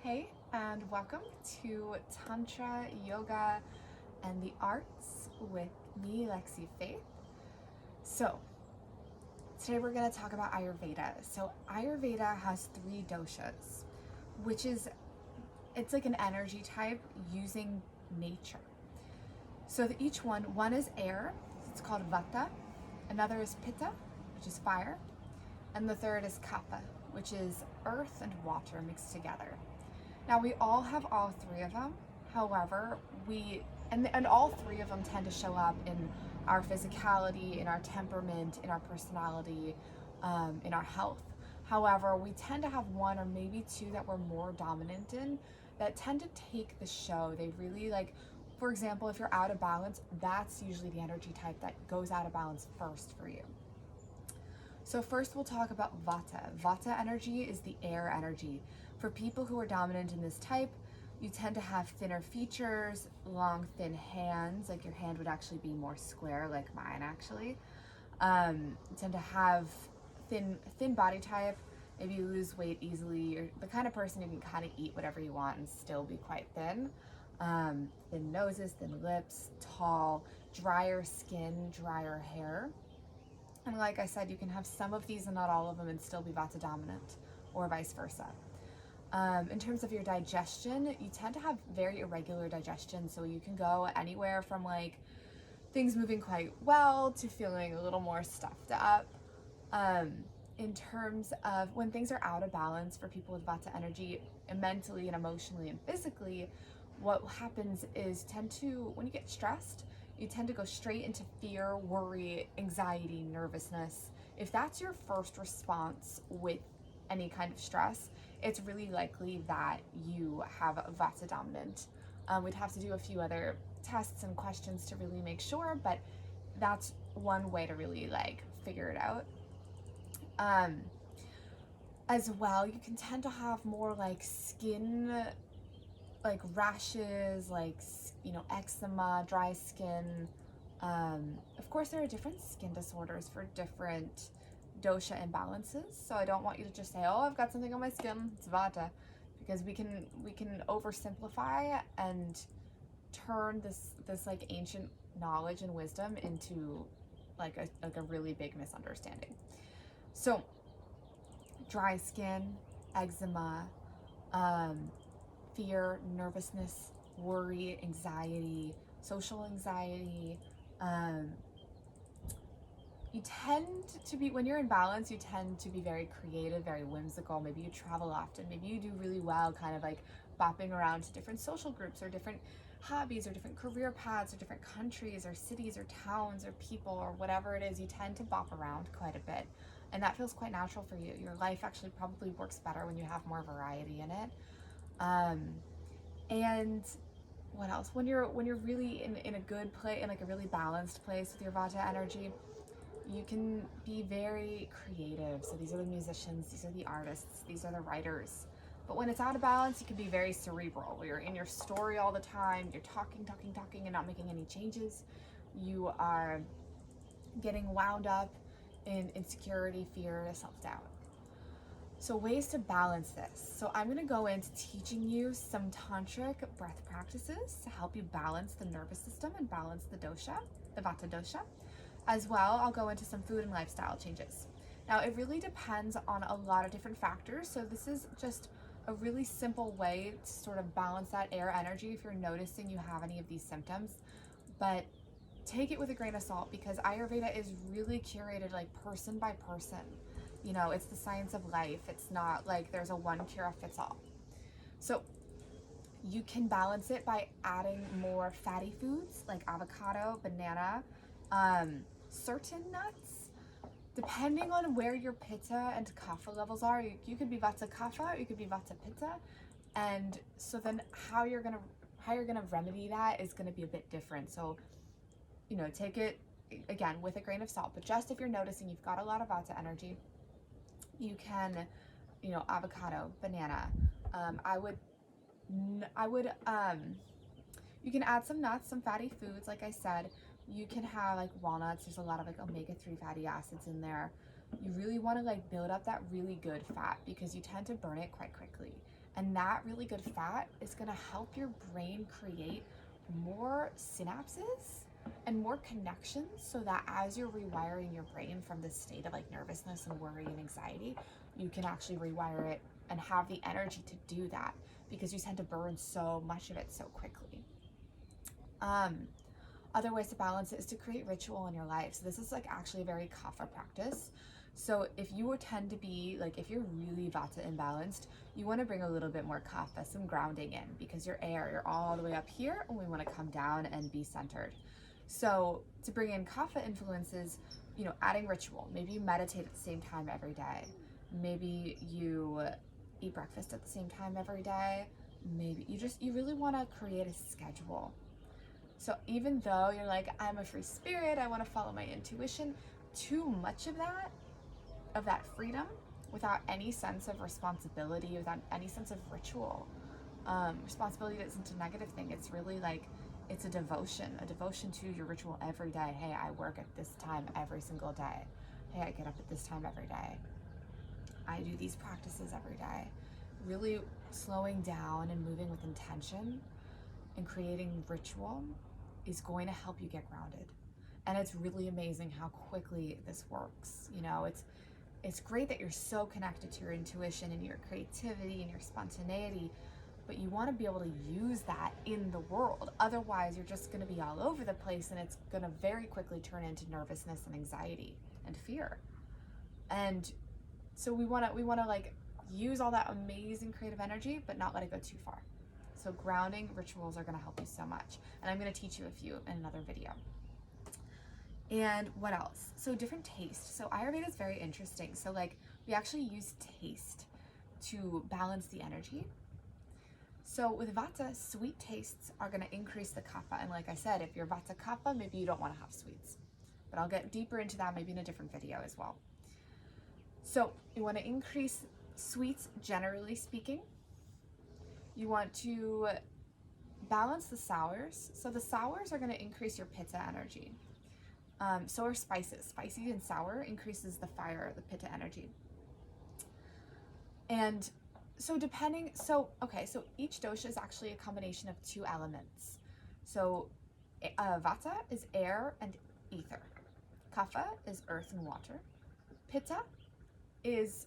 Hey, and welcome to Tantra, Yoga, and the Arts with me, Lexi Faith. So, today we're going to talk about Ayurveda. So, Ayurveda has 3 doshas, which is, it's like an energy type using nature. So, each one is air, it's called Vata, another is Pitta, which is fire, and the third is Kapha, which is earth and water mixed together. Now we all have all 3 of them. However, and all 3 of them tend to show up in our physicality, in our temperament, in our personality, in our health. However, we tend to have 1 or maybe 2 that we're more dominant in that tend to take the show. They really like, for example, if you're out of balance, that's usually the energy type that goes out of balance first for you. So first we'll talk about Vata. Vata energy is the air energy. For people who are dominant in this type, you tend to have thinner features, long, thin hands, like your hand would actually be more square, like mine actually. You tend to have thin body type, maybe you lose weight easily. You're the kind of person who can kind of eat whatever you want and still be quite thin. Thin noses, thin lips, tall, drier skin, drier hair. And like I said, you can have some of these and not all of them and still be Vata dominant, or vice versa. In terms of your digestion, you tend to have very irregular digestion, so you can go anywhere from like things moving quite well to feeling a little more stuffed up. In terms of when things are out of balance for people with Vata energy, mentally and emotionally and physically, what happens is when you get stressed, you tend to go straight into fear, worry, anxiety, nervousness. If that's your first response with any kind of stress, it's really likely that you have a Vata dominant. We'd have to do a few other tests and questions to really make sure, but that's one way to really like figure it out. As well, you can tend to have more like skin, like rashes, like, eczema, dry skin. Of course, there are different skin disorders for different dosha imbalances. So I don't want you to just say, "Oh, I've got something on my skin, it's Vata," because we can oversimplify and turn this like ancient knowledge and wisdom into like a really big misunderstanding. So dry skin, eczema, fear, nervousness, worry, anxiety, social anxiety. You tend to be, when you're in balance, you tend to be very creative, very whimsical. Maybe you travel often. Maybe you do really well kind of like bopping around to different social groups or different hobbies or different career paths or different countries or cities or towns or people or whatever it is. You tend to bop around quite a bit. And that feels quite natural for you. Your life actually probably works better when you have more variety in it. And what else? When you're really in a good place, in like a really balanced place with your Vata energy, you can be very creative. So these are the musicians, these are the artists, these are the writers. But when it's out of balance, you can be very cerebral, where you're in your story all the time, you're talking, and not making any changes. You are getting wound up in insecurity, fear, self-doubt. So ways to balance this. So I'm gonna go into teaching you some tantric breath practices to help you balance the nervous system and balance the dosha, the Vata dosha. As well, I'll go into some food and lifestyle changes. Now, it really depends on a lot of different factors. So this is just a really simple way to sort of balance that air energy if you're noticing you have any of these symptoms. But take it with a grain of salt, because Ayurveda is really curated like person by person. It's the science of life. It's not like there's a one cure fits all. So you can balance it by adding more fatty foods like avocado, banana, certain nuts. Depending on where your Pitta and Kapha levels are, you could be Vata Kapha, or you could be Vata Pitta. And so then how you're gonna remedy that is gonna be a bit different. So, take it again with a grain of salt. But just if you're noticing you've got a lot of Vata energy, you can, avocado, banana. You can add some nuts, some fatty foods, like I said. You can have like walnuts. There's a lot of like omega-3 fatty acids in there. You really want to like build up that really good fat, because you tend to burn it quite quickly. And that really good fat is going to help your brain create more synapses and more connections, so that as you're rewiring your brain from this state of like nervousness and worry and anxiety, you can actually rewire it and have the energy to do that, because you tend to burn so much of it so quickly. Other ways to balance it is to create ritual in your life. So this is like actually a very kapha practice. So if you would tend to be like, if you're really Vata imbalanced, you want to bring a little bit more kapha, some grounding in, because you're air, you're all the way up here, and we want to come down and be centered. So to bring in kapha influences, you know, adding ritual. Maybe you meditate at the same time every day. Maybe you eat breakfast at the same time every day. Maybe you really want to create a schedule. So even though you're like, I'm a free spirit, I want to follow my intuition, too much of that freedom without any sense of responsibility, without any sense of ritual. Responsibility isn't a negative thing. It's really like, it's a devotion to your ritual every day. Hey, I work at this time every single day. Hey, I get up at this time every day. I do these practices every day. Really slowing down and moving with intention and creating ritual is going to help you get grounded. And it's really amazing how quickly this works. You know, it's great that you're so connected to your intuition and your creativity and your spontaneity, but you want to be able to use that in the world. Otherwise, you're just going to be all over the place, and it's going to very quickly turn into nervousness and anxiety and fear. And so we want to like use all that amazing creative energy, but not let it go too far. So grounding rituals are going to help you so much. And I'm going to teach you a few in another video. And what else? So different taste. So Ayurveda is very interesting. So like we actually use taste to balance the energy. So with Vata, sweet tastes are going to increase the kapha. And like I said, if you're Vata kapha, maybe you don't want to have sweets. But I'll get deeper into that maybe in a different video as well. So you want to increase sweets, generally speaking. You want to balance the sours. So the sours are going to increase your pitta energy. So are spices. Spicy and sour increases the fire, the pitta energy. And so so each dosha is actually a combination of two elements. So Vata is air and ether. Kapha is earth and water. Pitta is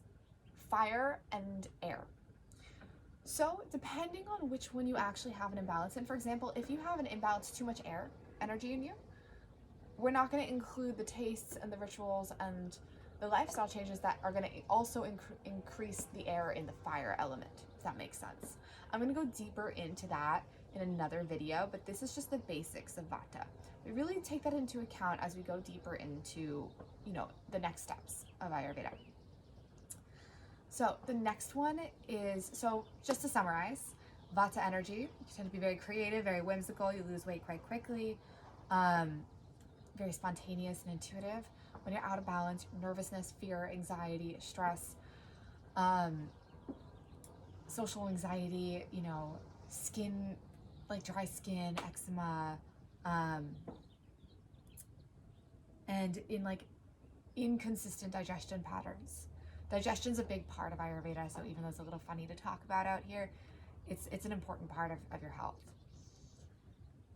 fire and air. So depending on which one you actually have an imbalance in, for example, if you have an imbalance, too much air energy in you, we're not going to include the tastes and the rituals and the lifestyle changes that are going to also increase the air in the fire element, if that makes sense. I'm going to go deeper into that in another video, but this is just the basics of Vata. We really take that into account as we go deeper into, you know, the next steps of Ayurveda. So the next one is, so just to summarize, Vata energy, you tend to be very creative, very whimsical, you lose weight quite quickly, very spontaneous and intuitive. When you're out of balance, nervousness, fear, anxiety, stress, social anxiety, you know, skin, like dry skin, eczema, and in like inconsistent digestion patterns. Digestion's a big part of Ayurveda, so even though it's a little funny to talk about out here, it's an important part of your health.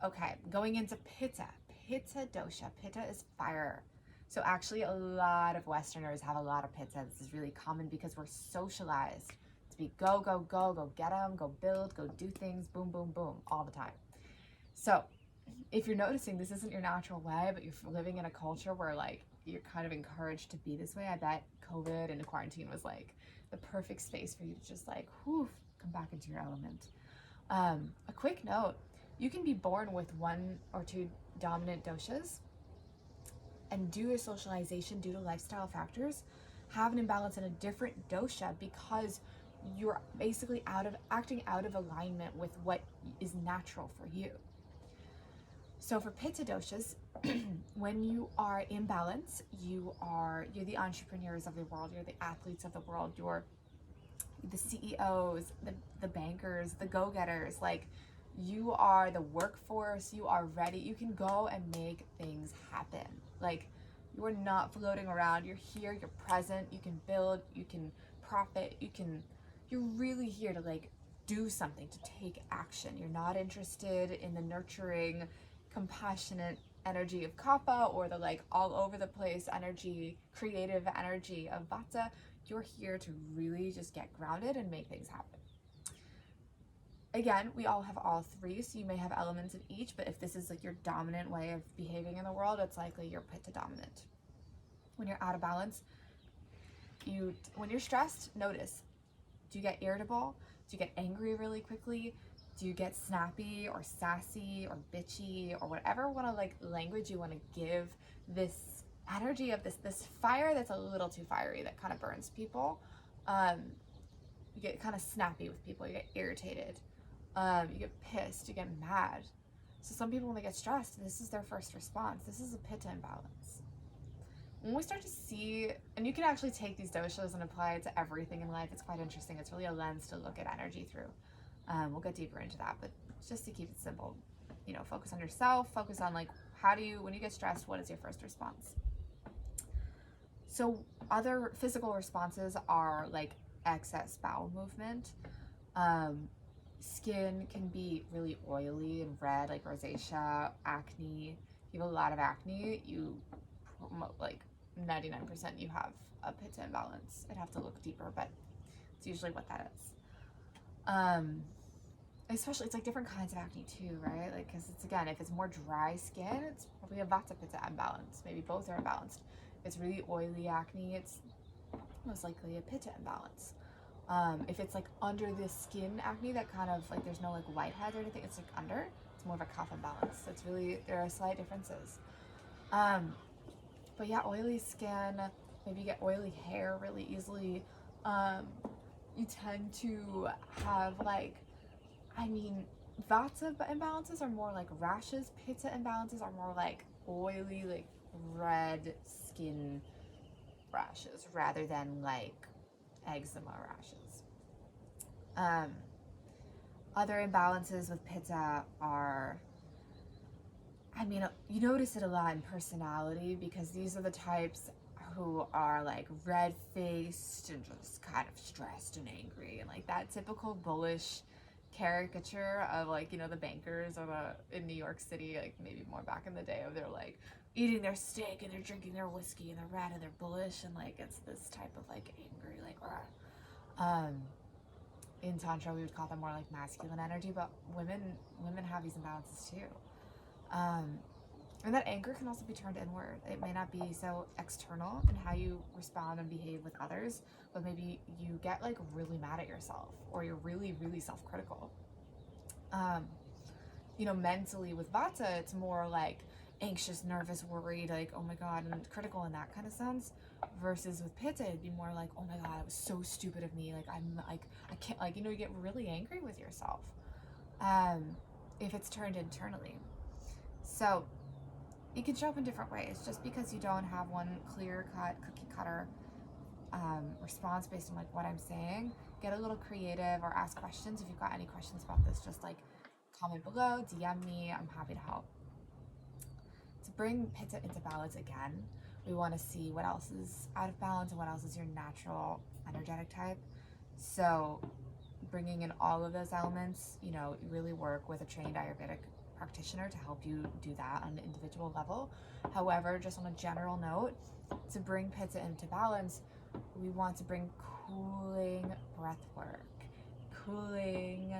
Okay, going into Pitta. Pitta dosha. Pitta is fire. So actually a lot of Westerners have a lot of Pitta. This is really common because we're socialized to be go, go, go, go get them, go build, go do things, boom, boom, boom, all the time. So if you're noticing this isn't your natural way, but you're living in a culture where like you're kind of encouraged to be this way, I bet COVID and quarantine was like the perfect space for you to just like, whew, come back into your element. A quick note, you can be born with one or two dominant doshas and due to socialization, due to lifestyle factors, have an imbalance in a different dosha because you're basically acting out of alignment with what is natural for you. So for Pitta doshas, when you are in balance, you're the entrepreneurs of the world, you're the athletes of the world, you're the CEOs, the bankers, the go-getters, like you are the workforce, you are ready, you can go and make things happen. Like you are not floating around, you're here, you're present, you can build, you can profit, you're really here to like do something, to take action. You're not interested in the nurturing, compassionate energy of Kapha or the like all over the place energy, creative energy of Vata. You're here to really just get grounded and make things happen. Again, we all have all three, so you may have elements of each, but if this is like your dominant way of behaving in the world, it's likely you're Pitta dominant. When you're out of balance, when you're stressed, notice, do you get irritable? Do you get angry really quickly? Do you get snappy or sassy or bitchy or whatever language you want to give this energy of this fire that's a little too fiery, that kind of burns people? You get kind of snappy with people, you get irritated, you get pissed, you get mad. So some people, when they get stressed, this is their first response. This is a Pitta imbalance. When we start to see, and you can actually take these doshas and apply it to everything in life. It's quite interesting. It's really a lens to look at energy through. We'll get deeper into that, but just to keep it simple, focus on yourself, focus on like, when you get stressed, what is your first response? So other physical responses are like excess bowel movement. Skin can be really oily and red, like rosacea, acne. If you have a lot of acne, like 99% you have a Pitta imbalance. I'd have to look deeper, but it's usually what that is. Especially, it's like different kinds of acne too, right? Like, because it's, again, if it's more dry skin, it's probably a Vata Pitta imbalance. Maybe both are imbalanced. If it's really oily acne, it's most likely a Pitta imbalance. If it's like under the skin acne that kind of like there's no like whiteheads or anything, it's like under, it's more of a Kapha imbalance. So it's really, there are slight differences. But yeah, oily skin, maybe you get oily hair really easily. You tend to have Vata imbalances are more like rashes. Pitta imbalances are more like oily, like red skin rashes rather than like eczema rashes. Other imbalances with Pitta are, you notice it a lot in personality, because these are the types who are like red-faced and just kind of stressed and angry, and like that typical bullish caricature of like, the bankers or in New York City, like maybe more back in the day, of they're like eating their steak and they're drinking their whiskey and they're red and they're bullish, and like it's this type of like angry, like in Tantra we would call them more like masculine energy, but women have these imbalances too. And that anger can also be turned inward. It may not be so external in how you respond and behave with others, but maybe you get like really mad at yourself, or you're really, really self-critical. Mentally with Vata, it's more like anxious, nervous, worried, like, oh my God, and critical in that kind of sense. Versus with Pitta, it'd be more like, oh my God, it was so stupid of me. Like, I'm like, I can't, like, you get really angry with yourself. If it's turned internally. So it can show up in different ways. Just because you don't have one clear-cut, cookie-cutter response based on like what I'm saying, get a little creative or ask questions. If you've got any questions about this, just like comment below, DM me. I'm happy to help. To bring Pitta into balance again, we want to see what else is out of balance and what else is your natural energetic type. So bringing in all of those elements, you really work with a trained Ayurvedic practitioner to help you do that on an individual level. However, just on a general note, to bring Pitta into balance, we want to bring cooling breath work. Cooling,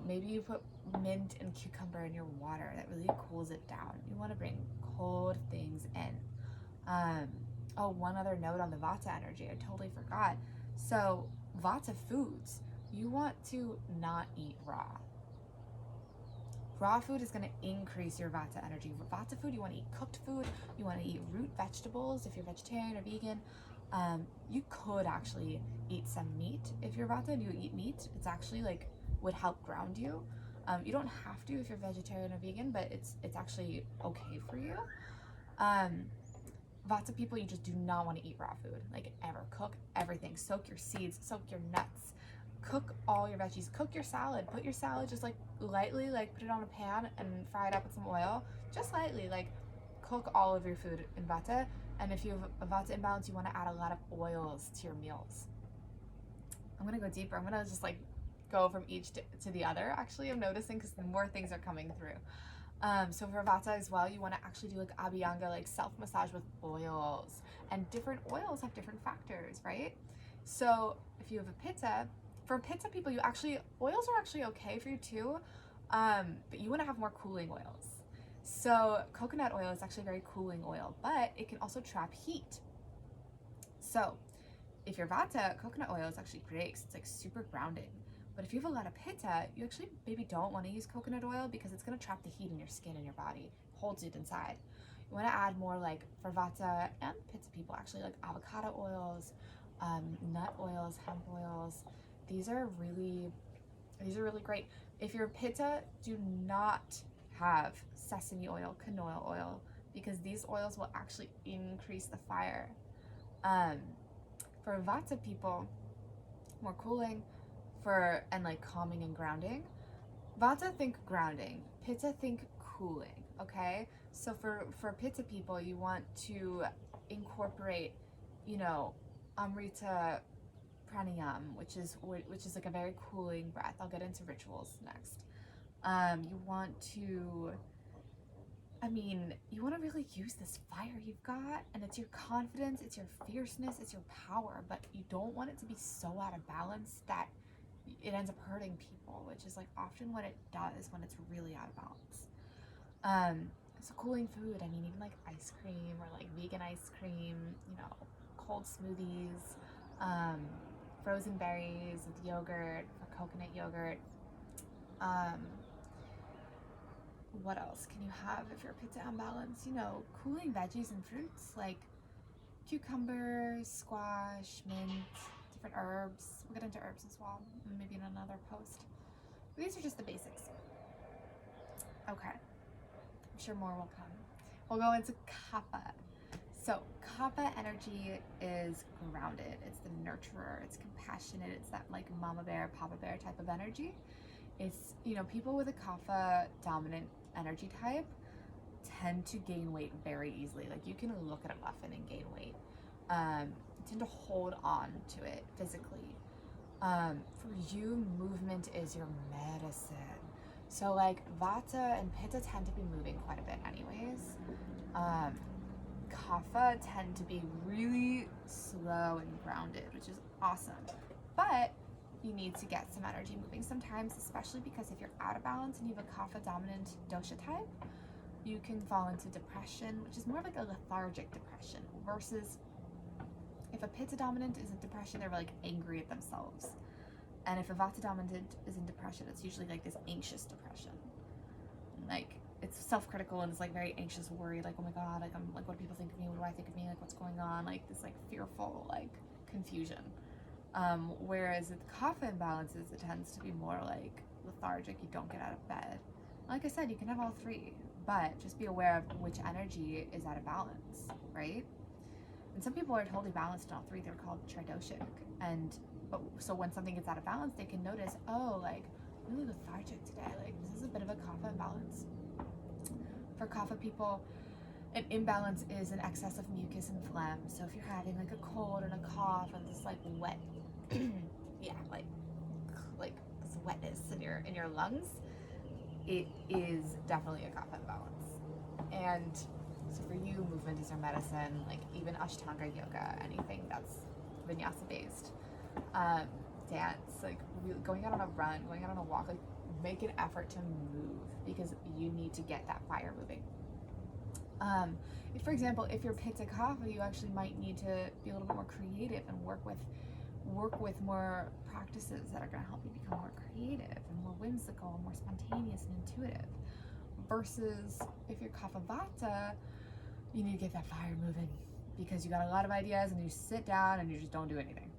maybe you put mint and cucumber in your water. That really cools it down. You want to bring cold things in. One other note on the Vata energy, I totally forgot. So Vata foods, you want to not eat raw. Raw food is going to increase your Vata energy. Vata food, you want to eat cooked food. You want to eat root vegetables if you're vegetarian or vegan. You could actually eat some meat if you're Vata and you eat meat. It's actually would help ground you. You don't have to if you're vegetarian or vegan, but it's actually okay for you. Vata people, you just do not want to eat raw food, ever. Cook everything. Soak your seeds, soak your nuts. Cook all your veggies, cook your salad, put your salad just lightly, put it on a pan and fry it up with some oil, just lightly, cook all of your food in Vata. And if you have a Vata imbalance, you want to add a lot of oils to your meals. I'm going to go deeper. I'm going to just go from each to the other, actually, I'm noticing, because more things are coming through. So for Vata as well, you want to actually do like Abhyanga, like self-massage with oils, and different oils have different factors, right? So if you have a Pitta, for Pitta people, oils are actually okay for you too, but you want to have more cooling oils. So coconut oil is actually a very cooling oil, but it can also trap heat. So if you're Vata, coconut oil is actually great because it's like super grounding. But if you have a lot of Pitta, you actually maybe don't want to use coconut oil because it's going to trap the heat in your skin and your body, holds it inside. You want to add more, like for Vata and Pitta people, actually, like avocado oils, nut oils, hemp oils. These are really great. If you're Pitta, do not have sesame oil, canola oil, because these oils will actually increase the fire. For Vata people, more cooling, and like calming and grounding. Vata, think grounding. Pitta, think cooling. Okay, so for Pitta people, you want to incorporate, Amrita pranayam, which is like a very cooling breath. I'll get into rituals next. You want to really use this fire you've got, and it's your confidence, it's your fierceness, it's your power, but you don't want it to be so out of balance that it ends up hurting people, which is like often what it does when it's really out of balance. So cooling food, even like ice cream or like vegan ice cream, cold smoothies, frozen berries with yogurt or coconut yogurt. What else can you have if you're Pitta unbalanced? Cooling veggies and fruits like cucumbers, squash, mint, different herbs. We'll get into herbs as well, maybe in another post. These are just the basics. Okay, I'm sure more will come. We'll go into Kapha. So Kapha energy is grounded. It's the nurturer. It's compassionate. It's that like mama bear, papa bear type of energy. It's, people with a Kapha dominant energy type tend to gain weight very easily. Like you can look at a muffin and gain weight. Tend to hold on to it physically. For you, movement is your medicine. So like Vata and Pitta tend to be moving quite a bit anyways. Kapha tend to be really slow and grounded, which is awesome. But you need to get some energy moving sometimes, especially because if you're out of balance and you have a Kapha dominant dosha type, you can fall into depression, which is more like a lethargic depression, versus if a Pitta dominant is in depression, they're like angry at themselves. And if a Vata dominant is in depression, it's usually like this anxious depression. Like it's self-critical and it's like very anxious, worried, like, oh my God, like I'm like, what do people think of me? What do I think of me? Like what's going on? Like this like fearful, like confusion. Whereas with Kapha imbalances, it tends to be more like lethargic. You don't get out of bed. Like I said, you can have all three, but just be aware of which energy is out of balance, right? And some people are totally balanced in all three. They're called tridoshic. So when something gets out of balance, they can notice, oh, like really lethargic today. Like this is a bit of a Kapha imbalance. For Kapha people, an imbalance is an excess of mucus and phlegm. So if you're having like a cold and a cough and this like wet, yeah, like this wetness in your lungs, it is definitely a Kapha imbalance. And so for you, movement is your medicine. Like even Ashtanga yoga, anything that's vinyasa based, dance, like going out on a run, going out on a walk, like make an effort to move because you need to get that fire moving. If, for example, if you're Pitta Kapha, you actually might need to be a little bit more creative and work with more practices that are going to help you become more creative and more whimsical and more spontaneous and intuitive. Versus if you're Kapha Vata, you need to get that fire moving because you got a lot of ideas and you sit down and you just don't do anything.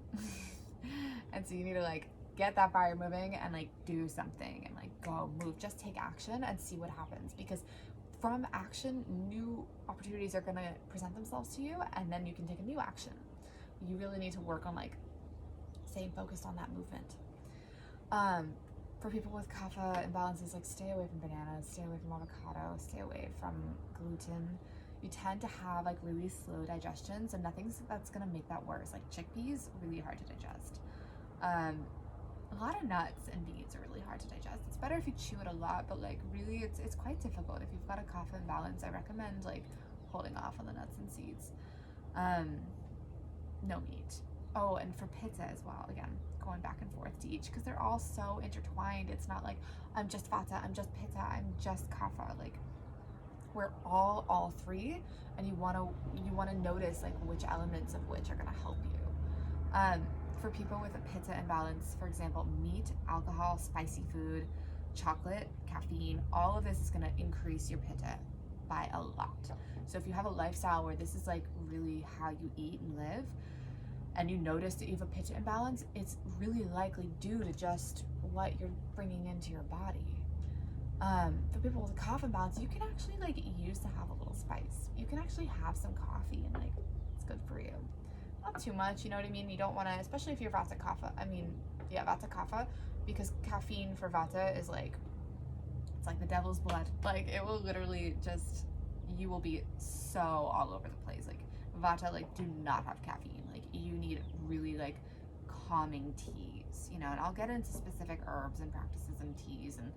And so you need to like get that fire moving and like do something and like go move, just take action and see what happens, because from action, new opportunities are going to present themselves to you, and then you can take a new action. You really need to work on like staying focused on that movement. For people with Kapha imbalances, like stay away from bananas, stay away from avocado, stay away from gluten. You tend to have like really slow digestion, so nothing's that's going to make that worse. Like chickpeas, really hard to digest. a lot of nuts and beans are really hard to digest. It's better if you chew it a lot, but like really it's quite difficult. If you've got a kapha imbalance, I recommend like holding off on the nuts and seeds. No meat. Oh, and for pitta as well, again, going back and forth to each, because they're all so intertwined. It's not like I'm just vata, I'm just pitta, I'm just kapha. Like we're all three, and you want to notice like which elements of which are going to help you. For people with a pitta imbalance, for example, meat, alcohol, spicy food, chocolate, caffeine, all of this is going to increase your pitta by a lot. So if you have a lifestyle where this is like really how you eat and live, and you notice that you have a pitta imbalance, it's really likely due to just what you're bringing into your body. For people with a kapha imbalance, you can actually like use to have a little spice. You can actually have some coffee, and like it's good for you. Not too much, you know what I mean? You don't want to, especially if you're Vata Kapha. Vata Kapha, because caffeine for Vata is like, it's like the devil's blood. Like it will literally just, you will be so all over the place. Like Vata, like do not have caffeine. Like you need really like calming teas, you know, and I'll get into specific herbs and practices and teas and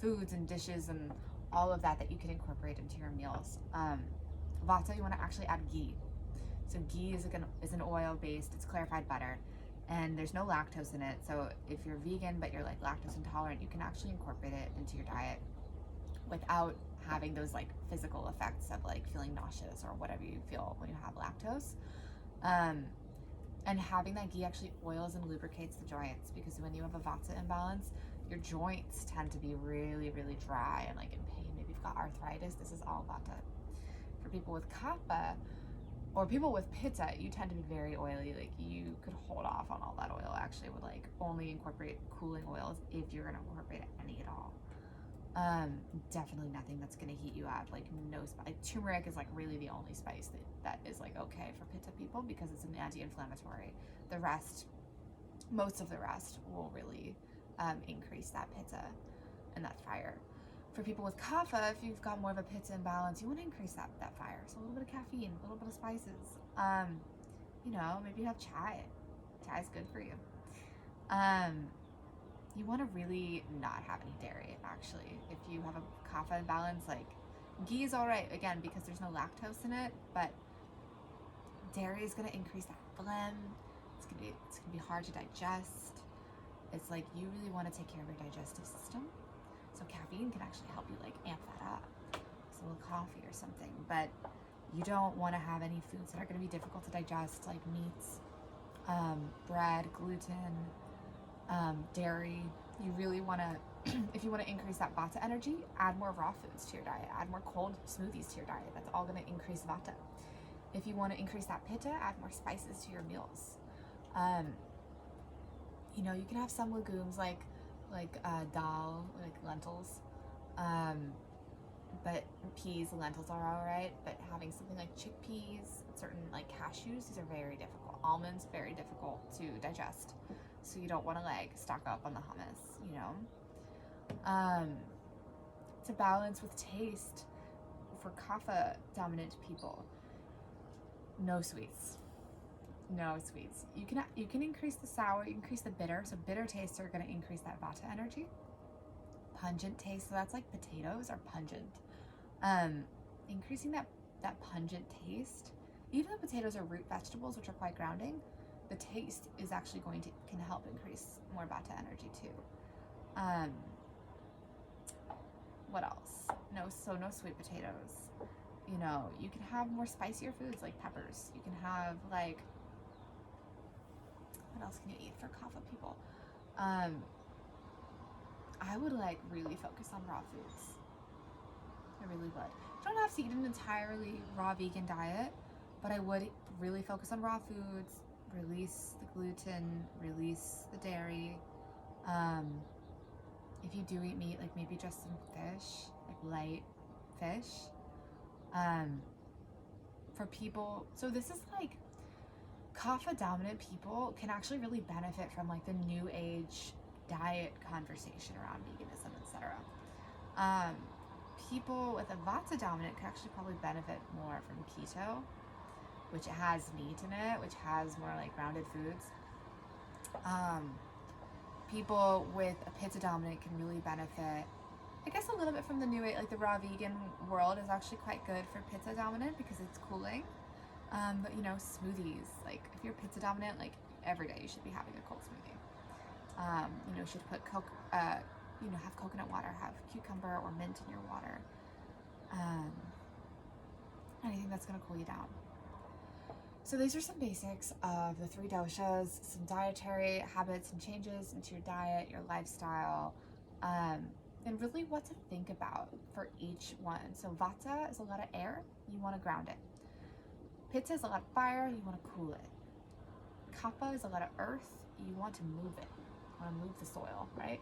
foods and dishes and all of that you can incorporate into your meals. Vata, you want to actually add ghee. So ghee is an oil-based, it's clarified butter, and there's no lactose in it. So if you're vegan but you're like lactose intolerant, you can actually incorporate it into your diet without having those like physical effects of like feeling nauseous or whatever you feel when you have lactose. And having that ghee actually oils and lubricates the joints, because when you have a Vata imbalance, your joints tend to be really, really dry and like in pain. Maybe you've got arthritis, this is all Vata. For people with Kapha, or people with Pitta, you tend to be very oily. Like you could hold off on all that oil. Actually, would like only incorporate cooling oils if you're gonna incorporate any at all. Definitely nothing that's gonna heat you up. Like no spice. Turmeric is like really the only spice that is like okay for Pitta people, because it's an anti-inflammatory. The rest, most of the rest, will really increase that Pitta and that fire. For people with Kapha, if you've got more of a Pitta imbalance, you want to increase that fire. So a little bit of caffeine, a little bit of spices. You know, maybe you have chai. Chai is good for you. You want to really not have any dairy, actually. If you have a Kapha imbalance, like ghee is all right, again, because there's no lactose in it, but dairy is going to increase that phlegm. It's gonna be hard to digest. It's like you really want to take care of your digestive system. So caffeine can actually help you like amp that up. It's a little coffee or something, but you don't want to have any foods that are going to be difficult to digest, like meats, bread, gluten, dairy. You really want to, if you want to increase that Vata energy, add more raw foods to your diet, add more cold smoothies to your diet. That's all going to increase Vata. If you want to increase that Pitta, add more spices to your meals. You know, you can have some legumes like dal, like lentils, but peas and lentils are all right. But having something like chickpeas, certain like cashews, these are very difficult. Almonds, very difficult to digest. So you don't want to like stock up on the hummus, you know. To balance with taste, for kapha dominant people, no sweets. No sweets. You can increase the sour, you can increase the bitter. So bitter tastes are going to increase that Vata energy. Pungent taste, so that's like potatoes are pungent. Increasing that pungent taste. Even though potatoes are root vegetables, which are quite grounding, the taste is actually can help increase more Vata energy too. What else? No sweet potatoes. You know, you can have more spicier foods like peppers. You can have like, what else can you eat for kapha people? I would like really focus on raw foods. I really would. You don't have to eat an entirely raw vegan diet, but I would really focus on raw foods, release the gluten, release the dairy. If you do eat meat, like maybe just some fish, like light fish. For people, so this is like, kapha dominant people can actually really benefit from like the new age diet conversation around veganism, etc. People with a Vata dominant can actually probably benefit more from keto, which has meat in it, which has more like grounded foods. people with a Pitta dominant can really benefit, I guess, a little bit from the new, like the raw vegan world is actually quite good for Pitta dominant because it's cooling. But you know, smoothies, like if you're Pitta dominant, like every day you should be having a cold smoothie. You know, you should put you know, have coconut water, have cucumber or mint in your water. Anything that's going to cool you down. So these are some basics of the 3 doshas, some dietary habits and changes into your diet, your lifestyle, and really what to think about for each one. So Vata is a lot of air, you want to ground it. Pitta is a lot of fire, you want to cool it. Kapha is a lot of earth, you want to move it, you want to move the soil, right?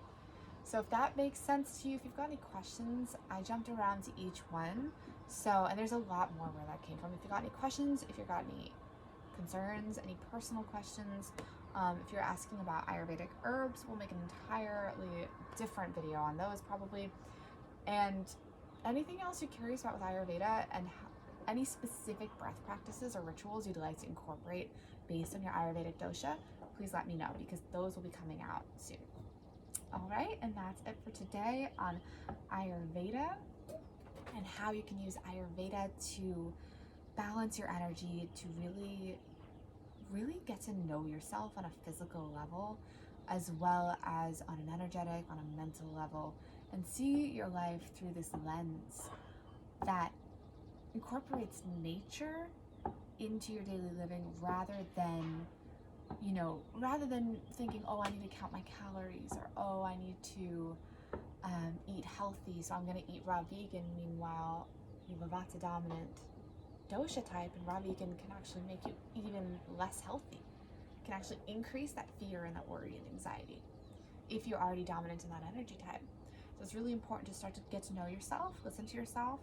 So if that makes sense to you, if you've got any questions, I jumped around to each one. So, and there's a lot more where that came from. If you've got any questions, if you've got any concerns, any personal questions, if you're asking about Ayurvedic herbs, we'll make an entirely different video on those probably. And anything else you're curious about with Ayurveda and any specific breath practices or rituals you'd like to incorporate based on your Ayurvedic dosha, please let me know because those will be coming out soon. All right, and that's it for today on Ayurveda and how you can use Ayurveda to balance your energy, to really get to know yourself on a physical level, as well as on an energetic, on a mental level, and see your life through this lens that incorporates nature into your daily living rather than thinking, oh, I need to count my calories, or oh, I need to eat healthy, so I'm going to eat raw vegan. Meanwhile, you have a Vata dominant dosha type, and raw vegan can actually make you even less healthy. It can actually increase that fear and that worry and anxiety if you're already dominant in that energy type. So it's really important to start to get to know yourself, listen to yourself,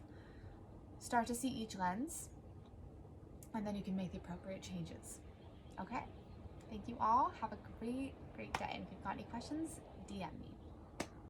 start to see each lens, and then you can make the appropriate changes. Okay? Thank you all. Have a great day. And if you've got any questions, DM me.